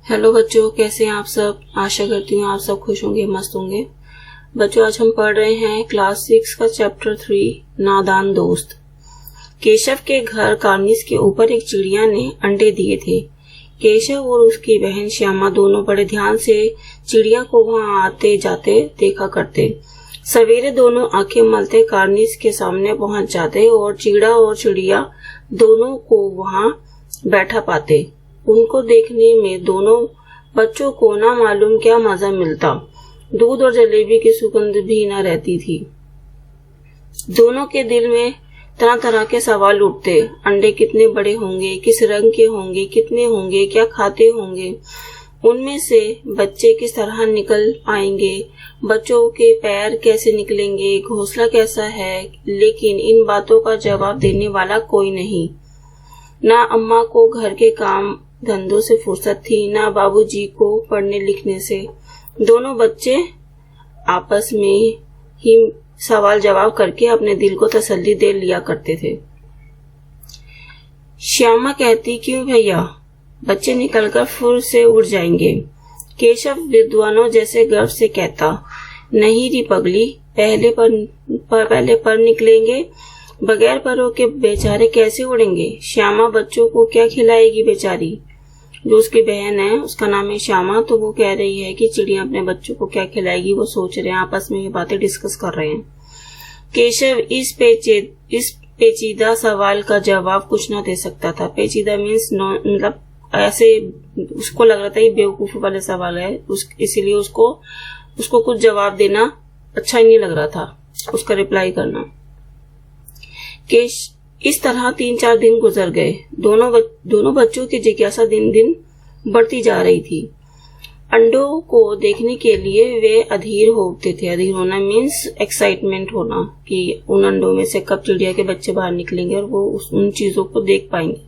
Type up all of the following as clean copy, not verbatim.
Hello बच्चों, कैसे हैं आप सब। आशा करती हूँ आप सब खुश होंगे, मस्त होंगे। बच्चों, आज हम पढ़ रहे हैं क्लास 6 का चैप्टर 3 नादान दोस्त। केशव के घर कार्निस के ऊपर एक चिड़िया ने अंडे दिए थे। केशव और उसकी बहन श्यामा दोनों बड़े ध्यान से चिड़िया को वहां आते जाते देखा करते। सवेरे दोनों आंखें मलते कार्निस के सामने पहुंच जाते और चिड़ा और चिड़िया दोनों को वहां बैठा पाते। उनको देखने में दोनों बच्चों को ना मालूम क्या मजा मिलता। दूध और जलेबी की सुगंध भी न रहती थी। दोनों के दिल में तरह तरह के सवाल उठते। अंडे कितने बड़े होंगे, किस रंग के होंगे, कितने होंगे, क्या खाते होंगे, उनमें से बच्चे किस तरह निकल आएंगे, बच्चों के पैर कैसे निकलेंगे, घोंसला कैसा है। लेकिन इन बातों का जवाब देने वाला कोई नहीं। ना अम्मा को घर के काम धंधों से फुर्सत थी, ना बाबूजी को पढ़ने लिखने से। दोनों बच्चे आपस में ही सवाल जवाब करके अपने दिल को तसल्ली दे लिया करते थे। श्यामा कहती, क्यों भैया, बच्चे निकलकर फुर से उड़ जाएंगे। केशव विद्वानों जैसे गर्व से कहता, नहीं री पगली, पहले पर निकलेंगे, बगैर परों के बेचारे कैसे उड़ेंगे। श्यामा बच्चों को क्या खिलाएगी बेचारी। जो उसकी बहन है उसका नाम है श्यामा, तो वो कह रही है कि चिड़िया अपने बच्चों को क्या खिलाएगी। वो सोच रहे हैं, आपस में ये बातें डिस्कस कर रहे हैं। केशव इस पेचीदा सवाल का जवाब कुछ ना दे सकता था। पेचीदा मीन्स मतलब ऐसे उसको लग रहा था ये बेवकूफी वाले सवाल है, इसीलिए उसको कुछ जवाब देना अच्छा ही नहीं लग रहा था, उसका रिप्लाई करना। इस तरह 3-4 दिन गुजर गए। दोनों बच्चों की जिज्ञासा दिन दिन बढ़ती जा रही थी। अंडों को देखने के लिए वे अधीर होते थे। अधीर होना मीन्स एक्साइटमेंट होना कि उन अंडों में से कब चिड़िया के बच्चे बाहर निकलेंगे और वो उन चीजों को देख पाएंगे।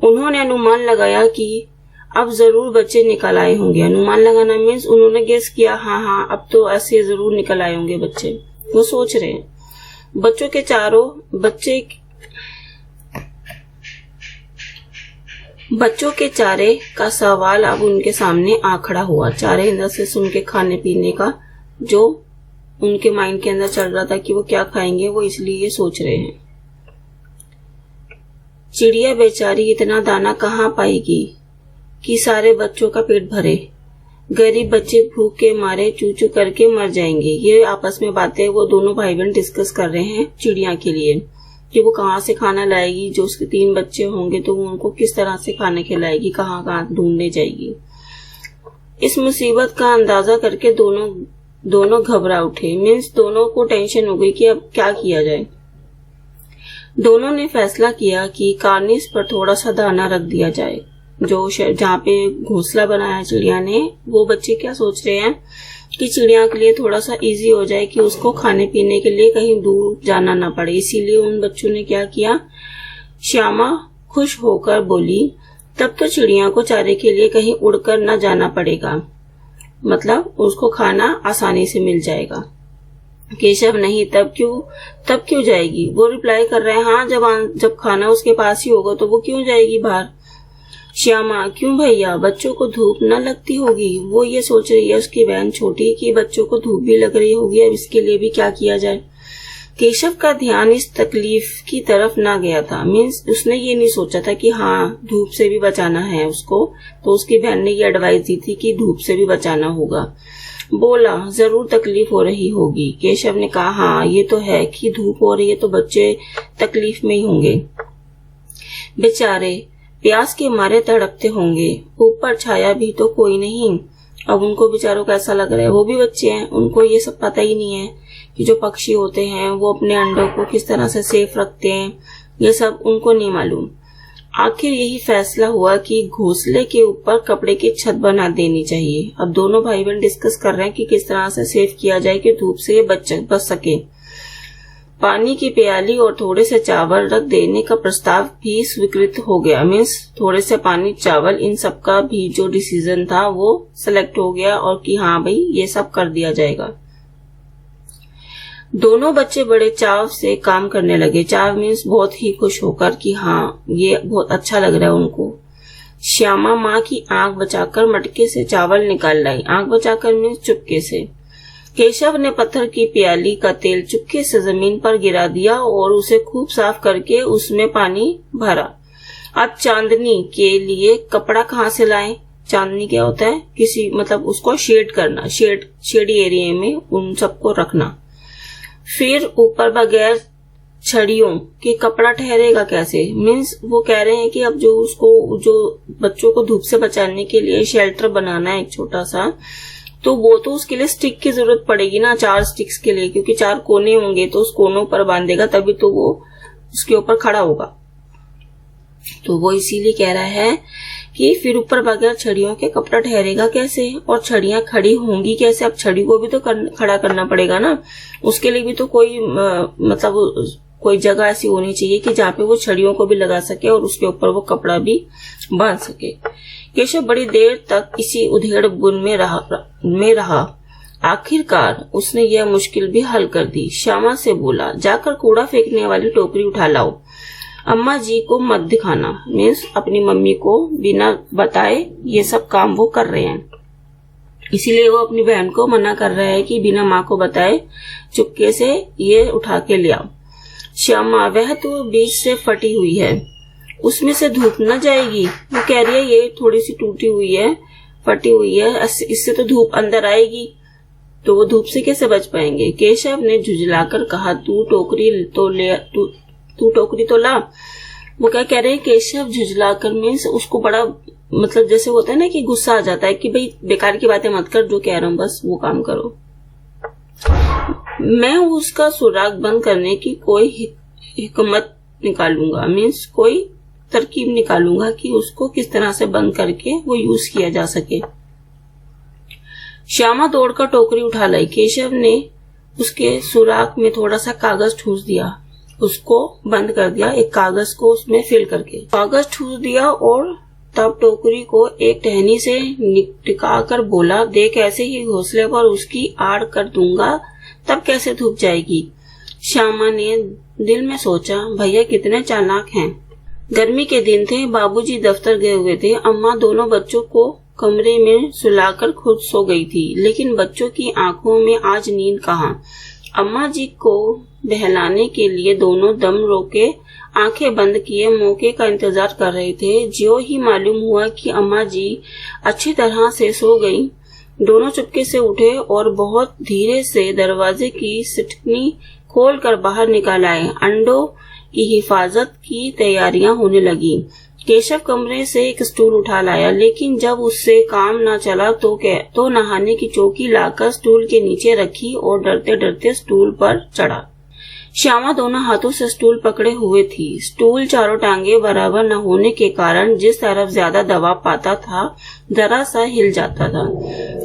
उन्होंने अनुमान लगाया कि अब जरूर बच्चे निकल आए होंगे। अनुमान लगाना मीन्स उन्होंने गेस किया, हाँ अब तो ऐसे जरूर निकल आए होंगे बच्चे। वो सोच रहे हैं। बच्चों के चारे का सवाल अब उनके सामने आ खड़ा हुआ। चारे अंदर से सुन के खाने पीने का जो उनके माइंड के अंदर चल रहा था कि वो क्या खाएंगे, वो इसलिए ये सोच रहे हैं। चिड़िया बेचारी इतना दाना कहाँ पाएगी कि सारे बच्चों का पेट भरे। गरीब बच्चे भूख के मारे चू चू करके मर जाएंगे। ये आपस में बातें वो दोनों भाई बहन डिस्कस कर रहे हैं चिड़िया के लिए कि वो कहाँ से खाना लाएगी। जो उसके 3 बच्चे होंगे तो वो उनको किस तरह से खाना खिलाएगी, कहाँ ढूंढने जाएगी। इस मुसीबत का अंदाजा करके दोनों घबरा उठे। मीन्स दोनों को टेंशन हो गई कि अब क्या किया जाए। दोनों ने फैसला किया कि कार्निस पर थोड़ा सा दाना रख दिया जाए। जो जहाँ पे घोंसला बनाया चिड़िया ने, वो बच्चे क्या सोच रहे हैं कि चिड़िया के लिए थोड़ा सा इजी हो जाए कि उसको खाने पीने के लिए कहीं दूर जाना ना पड़े। इसीलिए उन बच्चों ने क्या किया, श्यामा खुश होकर बोली, तब तो चिड़िया को चारे के लिए कहीं उड़कर न जाना पड़ेगा, मतलब उसको खाना आसानी से मिल जाएगा। केशव, नहीं, तब क्यों जाएगी। वो रिप्लाई कर रहे हैं, हाँ जब खाना उसके पास ही होगा तो वो क्यों जाएगी बाहर। श्यामा, क्यों भैया, बच्चों को धूप न लगती होगी। वो ये सोच रही है, उसकी बहन छोटी, कि बच्चों को धूप भी लग रही होगी, अब इसके लिए भी क्या किया जाए। केशव का ध्यान इस तकलीफ की तरफ ना गया था। मीन्स उसने ये नहीं सोचा था कि हाँ धूप से भी बचाना है उसको, तो उसकी बहन ने ये एडवाइस दी थी कि धूप से भी बचाना होगा। बोला, जरूर तकलीफ हो रही होगी। केशव ने कहा, हाँ ये तो है कि धूप हो रही है तो बच्चे तकलीफ में ही होंगे। बेचारे प्यास के मारे तड़पते होंगे, ऊपर छाया भी तो कोई नहीं। अब उनको बेचारों को ऐसा लग रहा है, वो भी बच्चे हैं, उनको ये सब पता ही नहीं है कि जो पक्षी होते हैं वो अपने अंडों को किस तरह से सेफ रखते हैं, ये सब उनको नहीं मालूम। आखिर यही फैसला हुआ कि घोंसले के ऊपर कपड़े की छत बना देनी चाहिए। अब दोनों भाई बहन डिस्कस कर रहे हैं कि किस तरह से सेफ किया जाए कि धूप से ये बच सके। पानी की प्याली और थोड़े से चावल रख देने का प्रस्ताव भी स्वीकृत हो गया। मीन्स थोड़े से पानी, चावल, इन सब का भी जो डिसीजन था वो सेलेक्ट हो गया और कि हाँ भाई ये सब कर दिया जाएगा। दोनों बच्चे बड़े चाव से काम करने लगे। चाव मीन्स बहुत ही खुश होकर कि हाँ ये बहुत अच्छा लग रहा है उनको। श्यामा माँ की आंख बचाकर मटके से चावल निकाल लाई। आंख बचाकर मीन्स चुपके से। केशव ने पत्थर की प्याली का तेल चुपके से जमीन पर गिरा दिया और उसे खूब साफ करके उसमें पानी भरा। अब चांदनी के लिए कपड़ा कहाँ से लाए? चांदनी क्या होता है? किसी मतलब उसको शेड करना, शेडी एरिया में उन सबको रखना। फिर ऊपर बगैर छड़ियों के कपड़ा ठहरेगा कैसे? मीन्स वो कह रहे हैं कि अब जो बच्चों को धूप से बचाने के लिए शेल्टर बनाना है एक छोटा सा, तो वो तो उसके लिए स्टिक की जरूरत पड़ेगी ना, 4 स्टिक्स के लिए, क्योंकि 4 कोने होंगे तो उस कोनों पर बांधेगा तभी तो वो उसके ऊपर खड़ा होगा। तो वो इसीलिए कह रहा है कि फिर ऊपर बगैर छड़ियों के कपड़ा ठहरेगा कैसे, और छड़ियां खड़ी होंगी कैसे? अब छड़ी को भी तो खड़ा करना पड़ेगा ना, उसके लिए भी तो कोई जगह ऐसी होनी चाहिए कि जहाँ पे वो छड़ियों को भी लगा सके और उसके ऊपर वो कपड़ा भी बांध सके। केशव बड़ी देर तक इसी उधेड़ बुन में रहा। आखिरकार उसने यह मुश्किल भी हल कर दी। श्यामा से बोला, जाकर कूड़ा फेंकने वाली टोकरी उठा लाओ। अम्मा जी को मत दिखाना, मीन्स अपनी मम्मी को बिना बताए ये सब काम वो कर रहे हैं, इसीलिए वो अपनी बहन को मना कर रहा है कि बिना माँ को बताए चुपके से ये उठा के ले आओ। श्यामा, वह तो बीच से फटी हुई है, उसमें से धूप न जाएगी। वो कह रही है ये थोड़ी सी टूटी हुई है, फटी हुई है, इससे तो धूप अंदर आएगी, तो वो धूप से कैसे बच पाएंगे? केशव ने झुझलाकर कहा, तू टोकरी तो ला। वो क्या कह रहे हैं? केशव झुझलाकर मीन्स उसको बड़ा जैसे होता है ना कि गुस्सा आ जाता है कि भाई बेकार की बातें मत कर, जो कह रहा हूँ बस वो काम करो। मैं उसका सुराग बंद करने की कोई हिकमत निकालूंगा, मीन्स कोई तरकीब निकालूंगा कि उसको किस तरह से बंद करके वो यूज किया जा सके। श्यामा दौड़कर टोकरी उठा लाई। केशव ने उसके सुराग में थोड़ा सा कागज ठूस दिया, उसको बंद कर दिया, एक कागज को उसमें फिल करके कागज ठूस दिया और तब टोकरी को एक टहनी से टिकाकर बोला, देख ऐसे ही घोंसले पर उसकी आड़ कर दूंगा, तब कैसे धूप जाएगी। श्यामा ने दिल में सोचा, भैया कितने चालाक हैं। गर्मी के दिन थे, बाबूजी दफ्तर गए हुए थे, अम्मा दोनों बच्चों को कमरे में सुलाकर खुद सो गई थी, लेकिन बच्चों की आंखों में आज नींद कहाँ। अम्मा जी को बहलाने के लिए दोनों दम रोके आंखें बंद किए मौके का इंतजार कर रहे थे। ज्यों ही मालूम हुआ कि अम्मा जी अच्छी तरह से सो गई, दोनों चुपके से उठे और बहुत धीरे से दरवाजे की सिटकनी खोलकर बाहर निकल आए। अंडों की हिफाजत की तैयारियां होने लगी। केशव कमरे से एक स्टूल उठा लाया, लेकिन जब उससे काम न चला तो नहाने की चौकी लाकर स्टूल के नीचे रखी और डरते डरते स्टूल पर चढ़ा। श्यामा दोनों हाथों से स्टूल पकड़े हुए थी। स्टूल चारों टांगे बराबर न होने के कारण जिस तरफ ज्यादा दबाव पाता था जरा सा हिल जाता था।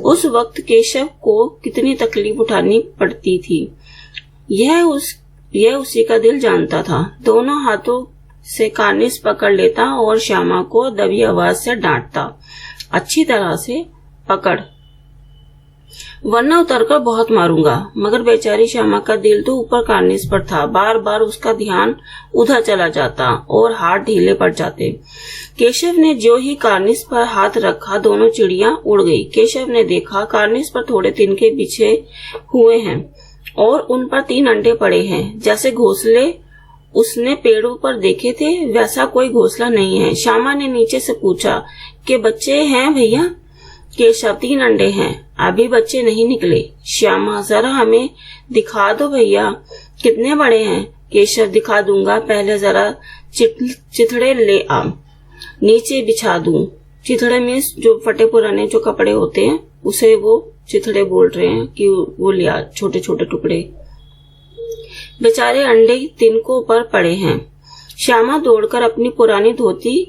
उस वक्त केशव को कितनी तकलीफ उठानी पड़ती थी यह उसी का दिल जानता था। दोनों हाथों से कार्निस पकड़ लेता और श्यामा को दबी आवाज से डांटता, अच्छी तरह से पकड़ वरना उतरकर बहुत मारूंगा। मगर बेचारी श्यामा का दिल तो ऊपर कार्निस पर था। बार बार उसका ध्यान उधर चला जाता और हाथ ढीले पड़ जाते। केशव ने जो ही कार्निस पर हाथ रखा दोनों चिड़ियां उड़ गई। केशव ने देखा कार्निस पर थोड़े तिनके बिछे हुए हैं और उन पर 3 अंडे पड़े हैं। जैसे घोंसले उसने पेड़ों पर देखे थे वैसा कोई घोंसला नहीं है। श्यामा ने नीचे से पूछा कि बच्चे हैं भैया? केशव, 3 अंडे हैं, अभी बच्चे नहीं निकले। श्यामा, जरा हमें दिखा दो भैया, कितने बड़े हैं? केशव, दिखा दूंगा, पहले जरा चिथड़े ले आ, नीचे बिछा दूं। चिथड़े में जो फटे पुराने जो कपड़े होते हैं उसे वो चिथड़े बोल रहे हैं कि वो लिया, छोटे छोटे टुकड़े। बेचारे अंडे तिनकों पर पड़े हैं। श्यामा दौड़कर अपनी पुरानी धोती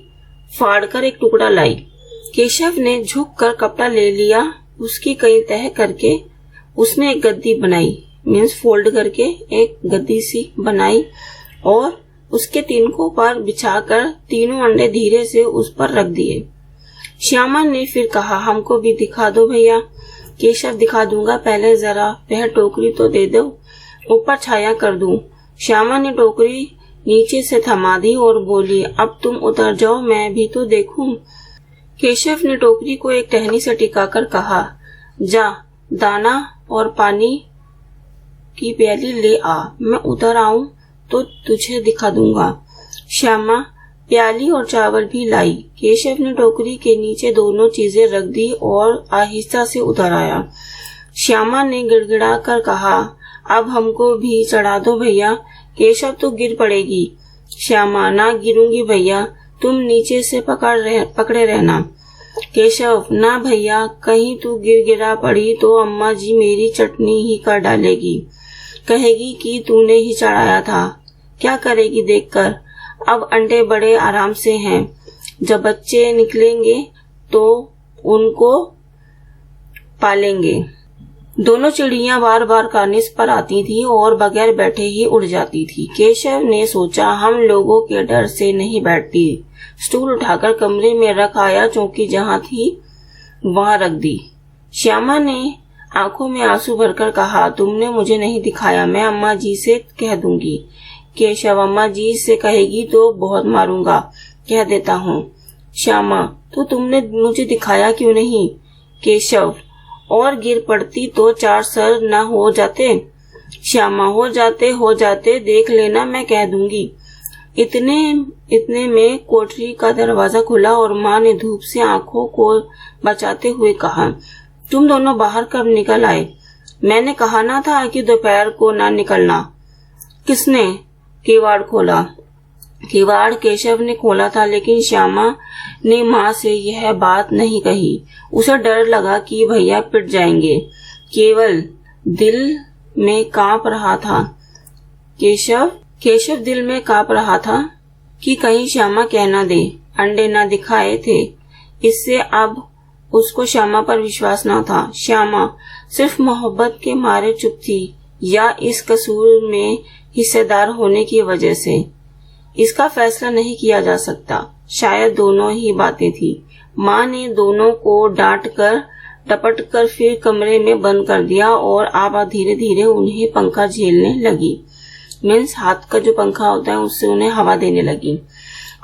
फाड़कर एक टुकड़ा लाई। केशव ने झुककर कपड़ा ले लिया, उसकी कई तह करके उसने एक गद्दी बनाई, मीन्स फोल्ड करके एक गद्दी सी बनाई और उसके तिनकों पर बिछाकर तीनों अंडे धीरे से उस पर रख दिए। श्यामा ने फिर कहा, हमको भी दिखा दो भैया। केशव, दिखा दूंगा, पहले जरा वह टोकरी तो दे दो, ऊपर छाया कर दूं। श्यामा ने टोकरी नीचे से थमा दी और बोली, अब तुम उतर जाओ, मैं भी तो देखूं। केशव ने टोकरी को एक टहनी से टिकाकर कहा, जा दाना और पानी की प्याली ले आ, मैं उधर आऊं तो तुझे दिखा दूंगा। श्यामा प्याली और चावल भी लाई। केशव ने टोकरी के नीचे दोनों चीजें रख दी और आहिस्ता से उधर आया। श्यामा ने गिड़गिड़ा कर कहा, अब हमको भी चढ़ा दो भैया। केशव तो गिर पड़ेगी। श्यामा, ना गिरूंगी भैया, तुम नीचे से पकड़े रहना। केशव, ना भैया, कहीं तू गिरा पड़ी तो अम्मा जी मेरी चटनी ही कर डालेगी, कहेगी कि तूने ही चढ़ाया था। क्या करेगी देखकर। अब अंडे बड़े आराम से हैं, जब बच्चे निकलेंगे तो उनको पालेंगे। दोनों चिड़ियां बार बार कार्निस पर आती थी और बगैर बैठे ही उड़ जाती थी। केशव ने सोचा, हम लोगों के डर से नहीं बैठती। स्टूल उठाकर कमरे में रख आया, चौकी जहां थी वहां रख दी। श्यामा ने आंखों में आंसू भरकर कहा, तुमने मुझे नहीं दिखाया, मैं अम्मा जी से कह दूंगी। केशव, अम्मा जी से कहेगी तो बहुत मारूंगा, कह देता हूँ। श्यामा, तो तुमने मुझे दिखाया क्यों नहीं। केशव, और गिर पड़ती तो 4 सर न हो जाते। श्यामा, हो जाते देख लेना, मैं कह दूंगी। इतने में कोठरी का दरवाजा खुला और माँ ने धूप से आंखों को बचाते हुए कहा, तुम दोनों बाहर कब निकल आए। मैंने कहा ना था कि दोपहर को ना निकलना। किसने किवाड़ खोला। किवाड़ केशव ने खोला था, लेकिन श्यामा ने माँ से यह बात नहीं कही। उसे डर लगा कि भैया पिट जाएंगे। केवल दिल में कांप रहा था। केशव दिल में कांप रहा था कि कहीं श्यामा कह ना दे अंडे ना दिखाए थे। इससे अब उसको श्यामा पर विश्वास ना था। श्यामा सिर्फ मोहब्बत के मारे चुप थी या इस कसूर में हिस्सेदार होने की वजह से। इसका फैसला नहीं किया जा सकता। शायद दोनों ही बातें थी। माँ ने दोनों को डांट कर टपट कर फिर कमरे में बंद कर दिया और आप धीरे धीरे उन्हें पंखा झेलने लगी। मीन्स हाथ का जो पंखा होता है उससे उन्हें हवा देने लगी।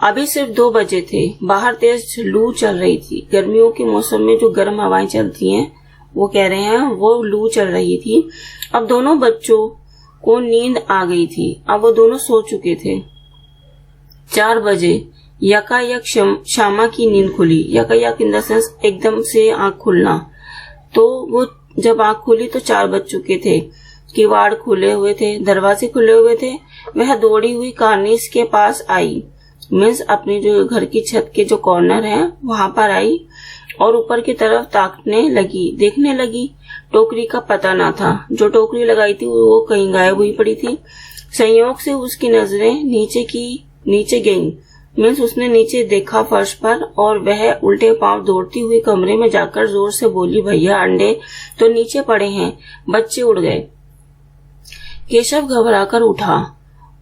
अभी सिर्फ 2 बजे थे। बाहर तेज लू चल रही थी। गर्मियों के मौसम में जो गर्म हवाएं चलती हैं वो कह रहे हैं, वो लू चल रही थी। अब दोनों बच्चों को नींद आ गई थी। अब वो दोनों सो चुके थे। 4 बजे यकायक श्यामा की नींद खुली। यकायक इन द सेंस एकदम से आंख खुलना। तो वो जब आंख खुली तो 4 बज चुके थे। किवाड़ खुले हुए थे, दरवाजे खुले हुए थे। वह दौड़ी हुई कार्निस के पास आई। मीन्स अपनी जो घर की छत के जो कॉर्नर है वहां पर आई और ऊपर की तरफ ताकने लगी, देखने लगी। टोकरी का पता ना था। जो टोकरी लगाई थी वो कहीं गायब हुई पड़ी थी। संयोग से उसकी नजरें नीचे गईं। मीन्स उसने नीचे देखा फर्श पर और वह उल्टे पांव दौड़ती हुई कमरे में जाकर जोर से बोली, भैया अंडे तो नीचे पड़े हैं, बच्चे उड़ गए। केशव घबराकर उठा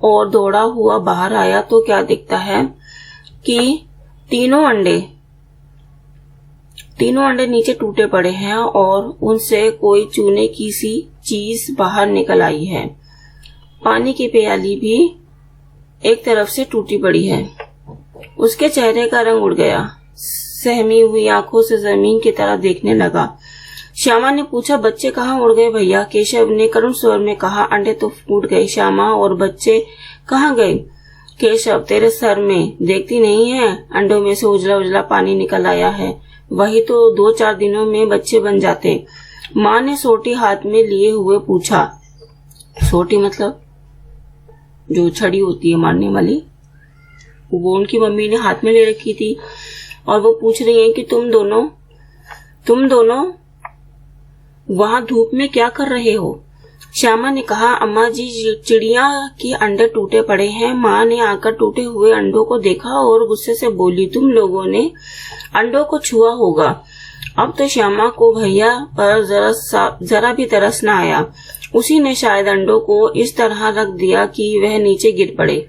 और दौड़ा हुआ बाहर आया तो क्या दिखता है कि तीनों अंडे नीचे टूटे पड़े हैं और उनसे कोई चूने की सी चीज बाहर निकल आई है। पानी की प्याली भी एक तरफ से टूटी पड़ी है। उसके चेहरे का रंग उड़ गया। सहमी हुई आंखों से जमीन की तरफ देखने लगा। श्यामा ने पूछा, बच्चे कहाँ उड़ गए भैया। केशव ने करुण स्वर में कहा, अंडे तो फूट गए। श्यामा, और बच्चे कहाँ गए। केशव, तेरे सर में देखती नहीं है, अंडों में से उजला उजला पानी निकल आया है। वही तो 2-4 दिनों में बच्चे बन जाते। माँ ने सोटी हाथ में लिए हुए पूछा। सोटी मतलब जो छड़ी होती है मारने वाली, वो उनकी मम्मी ने हाथ में ले रखी थी और वो पूछ रही है कि तुम दोनों वहां धूप में क्या कर रहे हो। श्यामा ने कहा, अम्मा जी चिड़िया के अंडे टूटे पड़े हैं। माँ ने आकर टूटे हुए अंडों को देखा और गुस्से से बोली, तुम लोगों ने अंडों को छुआ होगा। अब तो श्यामा को भैया पर जरा भी तरस न आया। उसी ने शायद अंडों को इस तरह रख दिया कि वह नीचे गिर पड़े।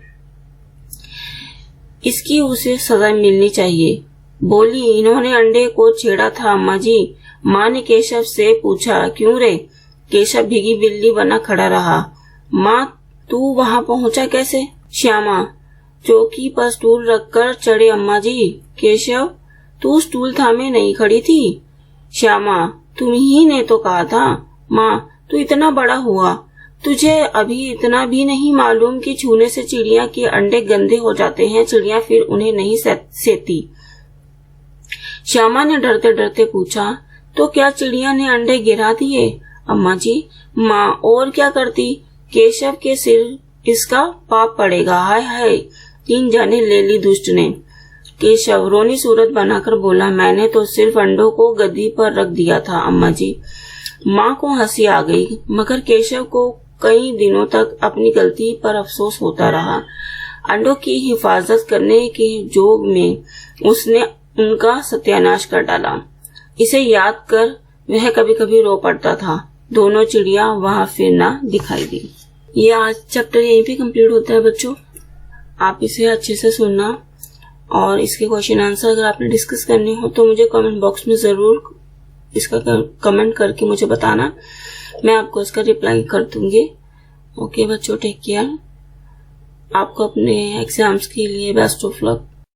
इसकी उसे सजा मिलनी चाहिए। बोली, इन्होंने अंडे को छेड़ा था अम्मा जी। माँ ने केशव से पूछा, क्यों रे। केशव भीगी बिल्ली बना खड़ा रहा। माँ, तू वहां पहुंचा कैसे। श्यामा, चौकी पर स्टूल रखकर चढ़े अम्मा जी। केशव, तू स्टूल थामे नहीं खड़ी थी। श्यामा, तुम ही ने तो कहा था। माँ, तू इतना बड़ा हुआ, तुझे अभी इतना भी नहीं मालूम कि छूने से चिड़िया के अंडे गंदे हो जाते हैं। चिड़िया फिर उन्हें नहीं सेती। श्यामा ने डरते डरते पूछा, तो क्या चिड़िया ने अंडे गिरा दिए? अम्मा जी। माँ, और क्या करती? केशव के सिर इसका पाप पड़ेगा। हाय हाय, 3 जाने ले ली दुष्ट ने। केशव रोनी सूरत बनाकर बोला, मैंने तो सिर्फ अंडों को गद्दी पर रख दिया था अम्मा जी। माँ को हंसी आ गई, मगर केशव को कई दिनों तक अपनी गलती पर अफसोस होता रहा। अंडों की हिफाजत करने के जोग में उसने उनका सत्यानाश कर डाला। इसे याद कर वह कभी कभी रो पड़ता था। दोनों चिड़िया वहां फिर ना दिखाई दी। ये आज चैप्टर यहीं पे कंप्लीट होता है बच्चों। आप इसे अच्छे से सुनना और इसके क्वेश्चन आंसर अगर आपने डिस्कस करने हो तो मुझे कमेंट बॉक्स में जरूर इसका कमेंट करके मुझे बताना। मैं आपको इसका रिप्लाई कर दूंगी। ओके बच्चों, टेक केयर। आपको अपने एग्जाम्स के लिए बेस्ट ऑफ लक।